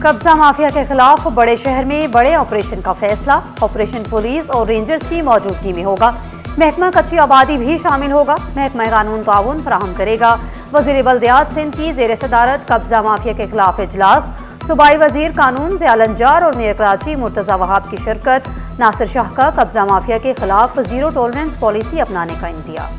कब्जा माफिया के खिलाफ बड़े शहर में बड़े ऑपरेशन का फैसला। ऑपरेशन पुलिस और रेंजर्स की मौजूदगी में होगा। महकमा कच्ची आबादी भी शामिल होगा। महकमा कानून ताउन फराहम करेगा। वजीर बल्दियात सिंध की जेर सदारत कब्जा माफिया के खिलाफ इजलास। सूबाई वजीर कानून ज़ियाल अंजार और मेयर कराची मुर्तज़ा वहाब की शिरकत। नासिर शाह का कब्जा माफिया के खिलाफ जीरो टॉलरेंस पॉलिसी अपनाने का इंदिया।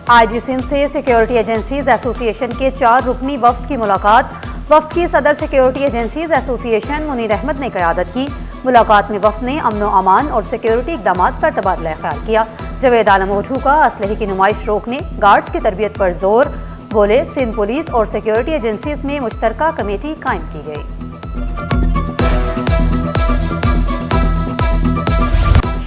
आईजी सिंध से सिक्योरिटी एजेंसीज एसोसिएशन के 4 रुकनी वफ्द की मुलाकात। वफ्द की सदर security agencies association Munir Ahmad ने क़यादत की। मुलाकात में वफ्द ने अमन व अमान और सिक्योरिटी इक़दाम पर तबादला ख्याल किया। जवेद आलम ओझू का असलहे की नुमाइश रोकने, गार्ड्स की तरबियत पर जोर। बोले, सिंध पुलिस और सिक्योरिटी एजेंसीज में मुश्तरका कमेटी कायम की गई।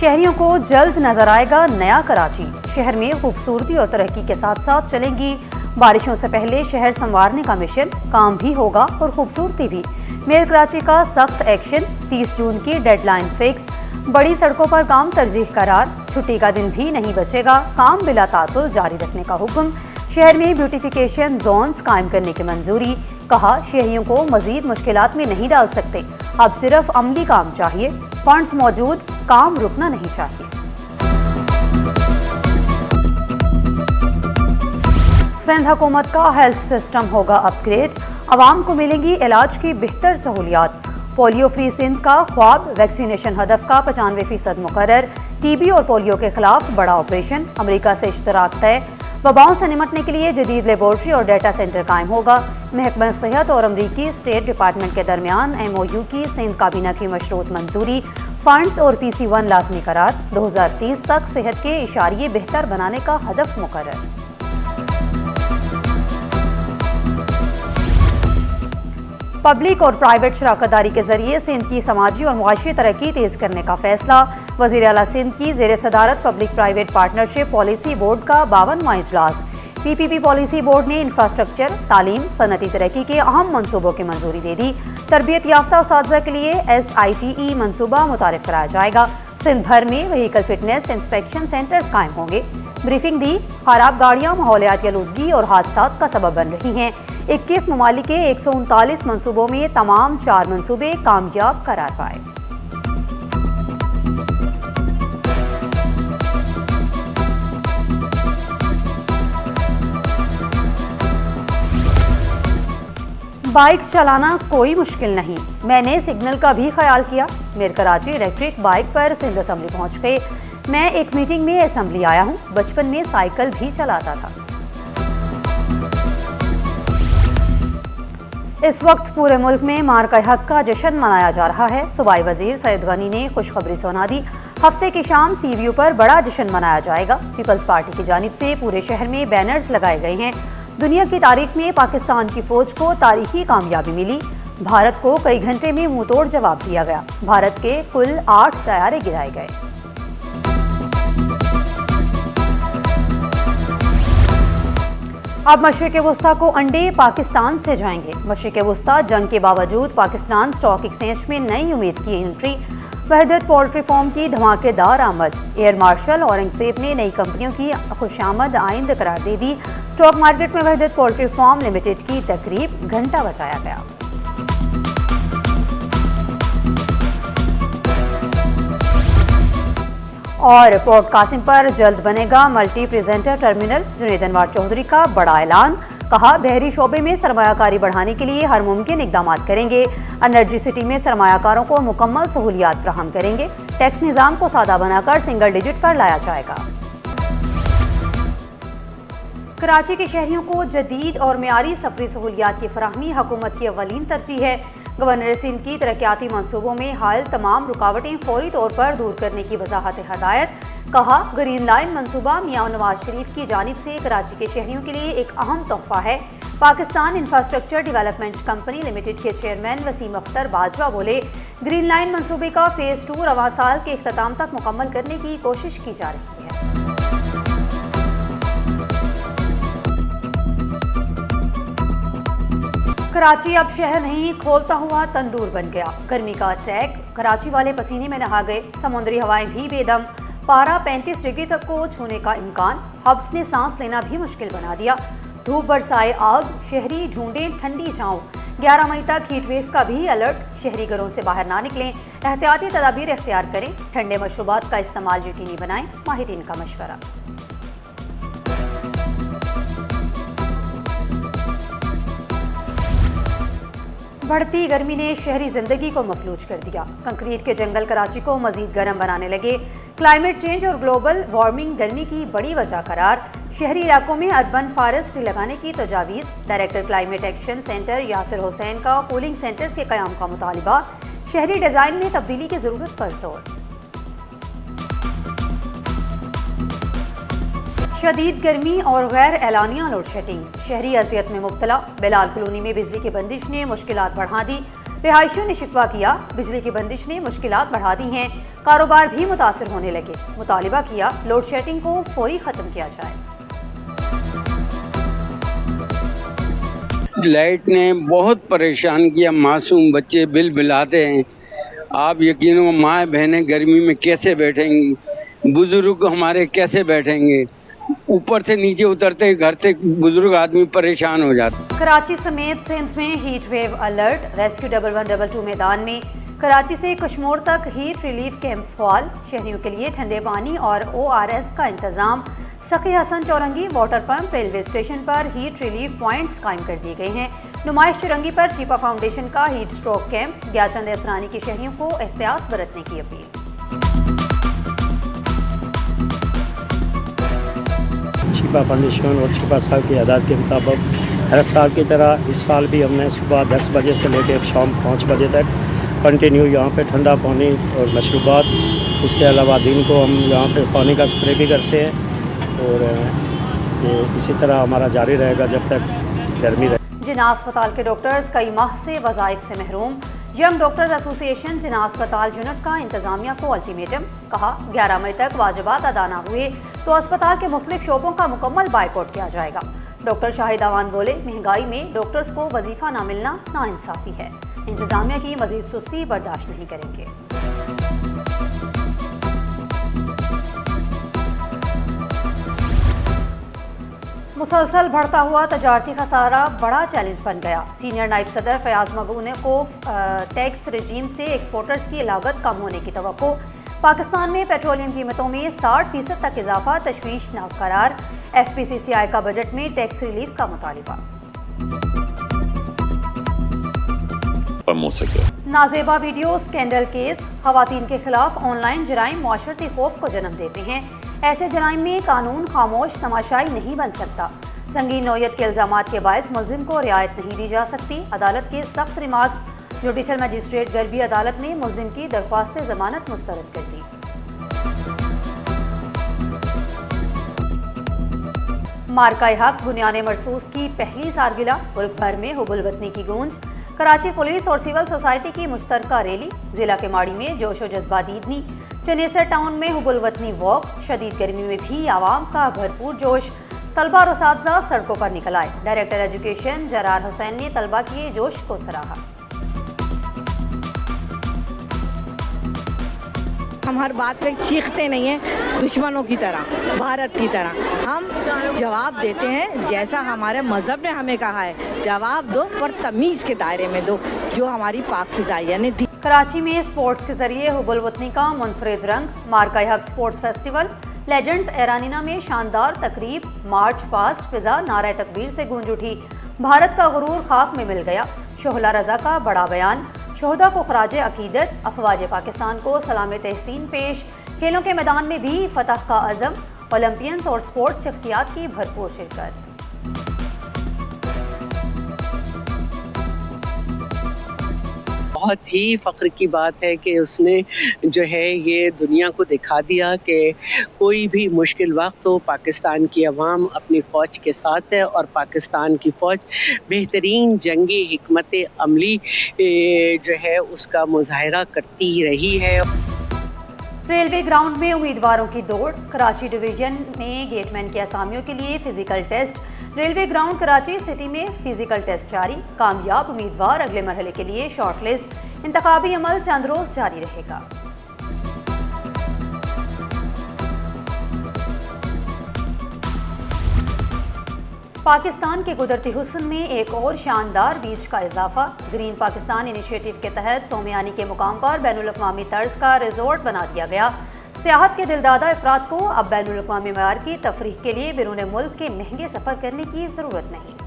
शहरियों को जल्द नजर आएगा नया कराची। शहर में खूबसूरती और तरक्की के साथ साथ चलेंगी बारिशों से पहले शहर संवारने का मिशन। काम भी होगा और खूबसूरती भी। मेयर कराची का सख्त एक्शन। 30 जून की डेडलाइन फिक्स। बड़ी सड़कों पर काम तरजीह करार। छुट्टी का दिन भी नहीं बचेगा। काम बिला तातुल जारी रखने का हुक्म। शहर में ब्यूटिफिकेशन जोन्स कायम करने की मंजूरी। कहा, शहरियों को मजीद मुश्किलात में नहीं डाल सकते। अब सिर्फ अमली काम चाहिए। फंड्स मौजूद, काम रुकना नहीं चाहिए। सिंध हुकूमत का हेल्थ सिस्टम होगा अपग्रेड। आवाम को मिलेंगी इलाज की बेहतर सहूलियात। पोलियो फ्री सिंध का ख्वाब। वैक्सीनेशन हदफ का 95% मुकर्रर। टीबी और पोलियो के खिलाफ बड़ा ऑपरेशन। अमेरिका से इश्तराक तय। वबाओं से निमटने के लिए जदीद लेबॉर्ट्री और डाटा सेंटर कायम होगा। महकमा सेहत और अमरीकी स्टेट डिपार्टमेंट के दरमियान MOU की सिंध काबीना की मशरूत मंजूरी। फंड्स और PC1 लाजमी करार। 2030 तक सेहत के इशारिये बेहतर बनाने का हदफ मुकर्रर। पब्लिक और प्राइवेट शराकतदारी के जरिए सिंध की समाजी और मुआशी तरक्की तेज करने का फैसला। वज़ीर आला सिंध की जेर सदारत public private partnership policy board का 52वां इजलास। PPP पॉलिसी बोर्ड ने इंफ्रास्ट्रक्चर, तालीम, सनती तरक्की के अहम मनसूबों की मंजूरी दे दी। तरबियत याफ्ता उस्ताज़ा के लिए SITE मनसूबा मुतारिफ कराया जाएगा। सिंध भर में व्हीकल फिटनेस इंस्पेक्शन सेंटर्स कायम होंगे। ब्रीफिंग दी। खराब गाड़ियाँ माहौलियाती आलूदगी और हादसात का सबब बन रही हैं। 21 ममालिक के 139 मनसूबों में तमाम 4 मनसूबे कामयाब करार पाए। बाइक चलाना कोई मुश्किल नहीं, मैंने सिग्नल का भी ख्याल किया। मेयर कराची इलेक्ट्रिक बाइक पर सिंध असम्बली पहुंच गए। मैं एक मीटिंग में असम्बली आया हूं। बचपन में साइकिल भी चलाता था। इस वक्त पूरे मुल्क में मार्का हक का जश्न मनाया जा रहा है। सूबाई वजीर सैयद गनी ने खुशखबरी सुना दी। हफ्ते की शाम CVU पर बड़ा जश्न मनाया जाएगा। पीपल्स पार्टी की जानिब से पूरे शहर में बैनर्स लगाए गए हैं। दुनिया की तारीख में पाकिस्तान की फौज को तारीखी कामयाबी मिली। भारत को कई घंटे में मुंहतोड़ जवाब दिया गया। भारत के कुल 8 तैयारे गिराए गए। अब मशरिक़ वुस्ता को अंडे पाकिस्तान से जाएंगे। मशरिक़ वुस्ता जंग के बावजूद पाकिस्तान स्टॉक एक्सचेंज में नई उम्मीद की एंट्री। वहदत पोल्ट्री फार्म की धमाकेदार आमद। एयर मार्शल औरंगजेब ने नई कंपनियों की खुशामद आइंद करार दे दी। स्टॉक मार्केट में वहदत पोल्ट्री फार्म लिमिटेड की तकरीब घंटा बचाया गया। और पोर्ट कासिम पर जल्द बनेगा मल्टी प्रेजेंटर टर्मिनल। जुनैद अनवार चौधरी का बड़ा ऐलान। कहा, बहरी शोबे में सरमायाकारी बढ़ाने के लिए हर मुमकिन इकदाम करेंगे। एनर्जी सिटी में सरमायाकारों को मुकम्मल सहूलियात फराहम करेंगे। टैक्स निज़ाम को सादा बनाकर सिंगल डिजिट पर लाया जाएगा। कराची के शहरियों को जदीद और मेयारी सफरी सहूलियात की फराहमी हुकूमत की अव्वलीन तरजीह है। गवर्नर सिंध की तरक्याती मनसूबों में हायल तमाम रुकावटें फौरी तौर पर दूर करने की वजाहत हदायत। कहा, ग्रीन लाइन मनसूबा मियां नवाज शरीफ की जानिब से कराची के शहरियों के लिए एक अहम तोहफा है। Pakistan infrastructure development company limited के चेयरमैन वसीम अख्तर बाजवा बोले, ग्रीन लाइन मनसूबे का फेज 2 रवां साल के इख्तिताम तक मुकम्मल करने की कोशिश की जा रही है। कराची अब शहर नहीं, खोलता हुआ तंदूर बन गया। गर्मी का अटैक। कराची वाले पसीने में नहा गए। समुद्री हवाएं भी बेदम। पारा 35 डिग्री तक को छूने का इम्कान। हब्स ने सांस लेना भी मुश्किल बना दिया। धूप बरसाए आग, शहरी ढूंढें ठंडी छांव। 11 मई तक हीट वेव का भी अलर्ट, शहरी घरों से बाहर ना निकलें, एहतियाती तदाबीर इख्तियार करें, ठंडे मशरूबात का इस्तेमाल यकीनी बनाएं, माहिरीन का मशवरा। बढ़ती गर्मी ने शहरी जिंदगी को मफलूज कर दिया। कंक्रीट के जंगल कराची को मजीद गर्म बनाने लगे। क्लाइमेट चेंज और ग्लोबल वार्मिंग गर्मी की बड़ी वजह करार। शहरी इलाकों में अर्बन फॉरेस्ट लगाने की तजावीज़। Director climate action centre Yasir Hussain का कूलिंग सेंटर्स के क़याम का मुतालिबा। शहरी डिज़ाइन में तब्दीली की ज़रूरत पर जोर। शदीद गर्मी और गैर एलानिया लोड शेडिंग, शहरी अजियत में मुब्तला। बिलाल कॉलोनी में बिजली की बंदिश ने मुश्किलात बढ़ा दी। रिहायशियों ने शिकवा किया, बिजली की बंदिश ने मुश्किलात बढ़ा दी हैं। कारोबार भी मुतासर होने लगे। मुतालिबा किया लोड शेडिंग को फौरी ख़त्म किया जाए। लाइट ने बहुत परेशान किया, मासूम बच्चे बिल बिलाते हैं। आप यकीन, माँ बहनें गर्मी में कैसे बैठेंगी, बुजुर्ग हमारे कैसे बैठेंगे, ऊपर से नीचे उतरते घर से बुजुर्ग आदमी परेशान हो जाते। कराची समेत सिंध में हीट वेव अलर्ट। रेस्क्यू 1112 मैदान में कराची से कश्मोर तक हीट रिलीफ कैंप्स फाल। शहरियों के लिए ठंडे पानी और ORS का इंतजाम। Sakhi Hassan Chowrangi water pump railway station पर हीट रिलीफ पॉइंट्स कायम कर दिए गए हैं। नुमाइश चुरंगी पर चीपा फाउंडेशन का heat stroke camp. Gyanchand Asrani के शहरियों को एहतियात बरतने की अपील। चीपा फाउंडेशन और चीपा साहब की आदात के मुताबिक हर साल की तरह इस साल भी हमने सुबह 10 बजे से लेकर शाम 5 बजे तक कंटिन्यू यहाँ पे ठंडा पानी और मशरूबात, उसके अलावा दिन को हम यहाँ पे पानी का स्प्रे भी करते हैं और ये इसी तरह हमारा जारी रहेगा जब तक गर्मी रहे। जिना अस्पताल के डॉक्टर्स कई माह से वज़ाइफ से महरूम। यंग डॉक्टर्स एसोसिएशन जिना अस्पताल जुनट का इंतजामिया को अल्टीमेटम। कहा 11 मई तक वाजिबात अदा ना हुए तो अस्पताल के मुख्तलिफ शोबों का मुकम्मल बाइकआउट किया जाएगा। डॉक्टर शाहिद अवान बोले, महंगाई में डॉक्टर्स को वजीफा ना मिलना नाइंसाफ़ी है। इंतजामिया की मजीद सुस्ती बर्दाश्त नहीं करेंगे। मुसलसल बढ़ता हुआ तजारती खसारा बड़ा चैलेंज बन गया। सीनियर नायब सदर फयाज मबूने को टैक्स रजीम से एक्सपोर्टर्स की लागत कम होने की तवक्को। पाकिस्तान में पेट्रोलियम कीमतों में 60% तक इजाफा तशवीशनाक करार। FPCCI का बजट में टैक्स रिलीफ का मुतालिबा। नाजेबा वीडियो स्कैंडल केस, खवातीन के खिलाफ ऑनलाइन जराइम मुआशरती खौफ को जन्म देते हैं। ऐसे जराइम में कानून खामोश तमाशाई नहीं बन सकता। संगीन नौयत के इल्जामात के बायस मुल्जिम को रियायत नहीं दी जा सकती। अदालत के सख्त रिमार्क्स। जुडिशल मजिस्ट्रेट गरबी अदालत ने मुल्जिम की दरख्वास्त जमानत मुस्तरद कर दी। मार्का हक बुनियाने मरसूस की पहली सालगिरह, मुल्क भर में हुबुल वतनी की गूंज। कराची पुलिस और सिविल सोसाइटी की मुश्तरका रैली। जिला के माड़ी में जोश व जज्बा दीदनी। चनेसर टाउन में हुबुल वतनी वॉक। शदीद गर्मी में भी आवाम का भरपूर जोश। तलबा और उसातिज़ा सड़कों पर निकल आए। डायरेक्टर एजुकेशन जरार हुसैन ने तलबा के जोश को सराहा। हम हर बात पे चीखते नहीं हैं दुश्मनों की तरह, भारत की तरह। हम जवाब देते हैं जैसा हमारे मज़हब ने हमें कहा है, जवाब दो पर तमीज़ के दायरे में दो, जो हमारी पाक फिजाइया ने दी। कराची में स्पोर्ट्स के जरिए हुबुल वतनी का मुनफरिद रंग। मार्का हक स्पोर्ट्स फेस्टिवल। लेजेंड्स एरानीना में शानदार तकरीब। मार्च पास्ट फिजा नारा तकबीर से गूंज उठी। भारत का गुरूर खाक में मिल गया। शोहला रजा का बड़ा बयान। शोहदा को खराज अकीदत। अफवाज पाकिस्तान को सलाम तहसीन पेश। खेलों के मैदान में भी फतह का अज़म। ओलंपियंस और स्पोर्ट्स शख्सियात की भरपूर शिरकत। बहुत ही फ़ख्र की बात है कि उसने जो है ये दुनिया को दिखा दिया कि कोई भी मुश्किल वक्त हो, पाकिस्तान की अवाम अपनी फ़ौज के साथ है और पाकिस्तान की फ़ौज बेहतरीन जंगी हिकमत अमली जो है उसका मुज़ाहरा करती ही रही है। रेलवे ग्राउंड में उम्मीदवारों की दौड़। कराची डिवीजन में गेटमैन की असामियों के लिए physical test. Railway ground Karachi city में फिजिकल टेस्ट जारी। कामयाब उम्मीदवार अगले मरहले के लिए शॉर्टलिस्ट। इंतखाबी अमल चंद रोज जारी रहेगा। पाकिस्तान के कुदरती हुस्न में एक और शानदार बीच का इजाफा। ग्रीन पाकिस्तान इनिशिएटिव के तहत सोमियानी के मुकाम पर बैनुल-अक़वामी तर्ज का रिजॉर्ट बना दिया गया। सियाहत के दिलदादा अफराद को अब बैनुल-अक़वामी मयार की तफरीह के लिए बैरून मुल्क के महंगे सफ़र करने की ज़रूरत नहीं।